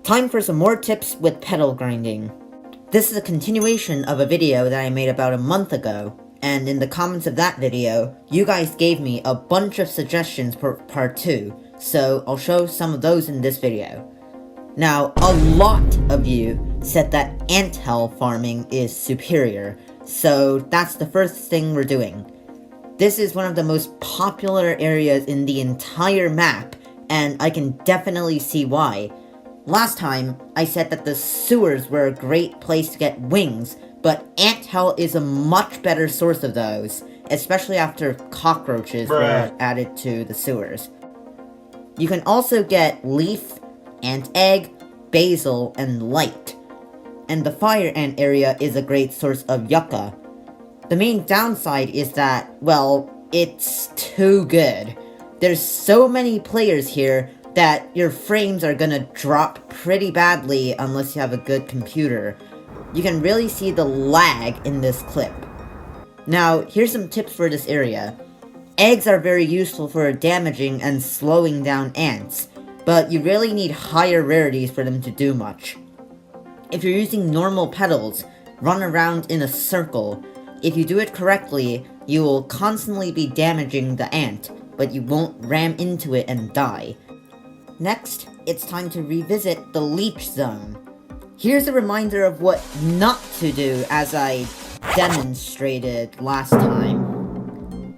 Time for some more tips with petal grinding. This is a continuation of a video that I made about a month ago, and in the comments of that video, you guys gave me a bunch of suggestions for part 2, so I'll show some of those in this video. Now, a lot of you said that anthill farming is superior, so that's the first thing we're doing. This is one of the most popular areas in the entire map, and I can definitely see why. Last time, I said that the sewers were a great place to get wings, but anthill is a much better source of those, especially after cockroaches were added to the sewers. You can also get leaf, ant egg, basil, and light. And the fire ant area is a great source of yucca. The main downside is that, well, it's too good. There's so many players here that your frames are gonna drop pretty badly unless you have a good computer. You can really see the lag in this clip. Now, here's some tips for this area. Eggs are very useful for damaging and slowing down ants, but you really need higher rarities for them to do much. If you're using normal petals, run around in a circle. If you do it correctly, you will constantly be damaging the ant, but you won't ram into it and die. Next, it's time to revisit the leech zone. Here's a reminder of what not to do as I demonstrated last time.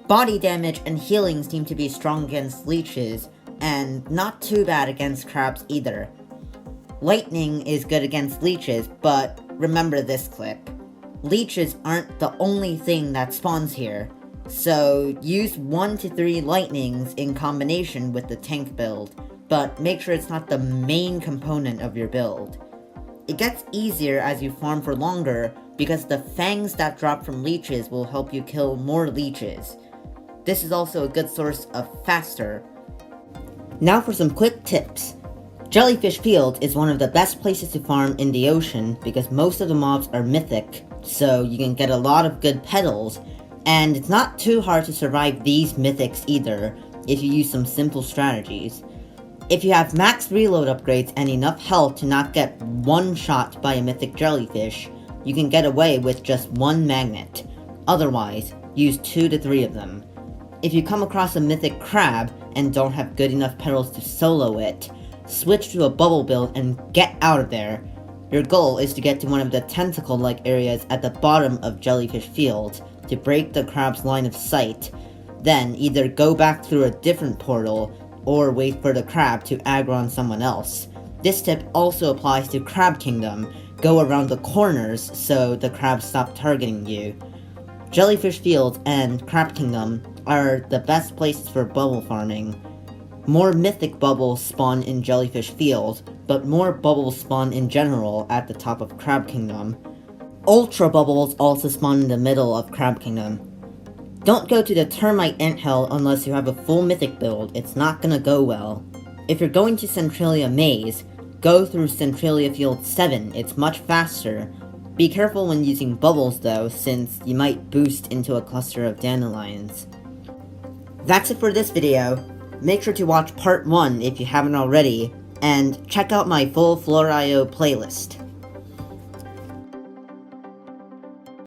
Body damage and healing seem to be strong against leeches, and not too bad against crabs either. Lightning is good against leeches, but remember this clip. Leeches aren't the only thing that spawns here, so use 1 to 3 lightnings in combination with the tank build, but make sure it's not the main component of your build. It gets easier as you farm for longer, because the fangs that drop from leeches will help you kill more leeches. This is also a good source of faster. Now for some quick tips. Jellyfish Field is one of the best places to farm in the ocean because most of the mobs are mythic, so you can get a lot of good petals, and it's not too hard to survive these mythics either if you use some simple strategies. If you have max reload upgrades and enough health to not get one-shot by a mythic jellyfish, you can get away with just 1 magnet. Otherwise, use 2 to 3 of them. If you come across a mythic crab and don't have good enough petals to solo it, switch to a bubble build and get out of there. Your goal is to get to one of the tentacle-like areas at the bottom of Jellyfish Field to break the crab's line of sight, then either go back through a different portal or wait for the crab to aggro on someone else. This tip also applies to Crab Kingdom. Go around the corners so the crabs stop targeting you. Jellyfish Field and Crab Kingdom are the best places for bubble farming. More mythic bubbles spawn in Jellyfish Field, but more bubbles spawn in general at the top of Crab Kingdom. Ultra bubbles also spawn in the middle of Crab Kingdom. Don't go to the termite anthill unless you have a full mythic build, it's not gonna go well. If you're going to Centralia Maze, go through Centralia Field 7, it's much faster. Be careful when using bubbles though, since you might boost into a cluster of dandelions. That's it for this video. Make sure to watch part 1 if you haven't already, and check out my full Floor.io playlist.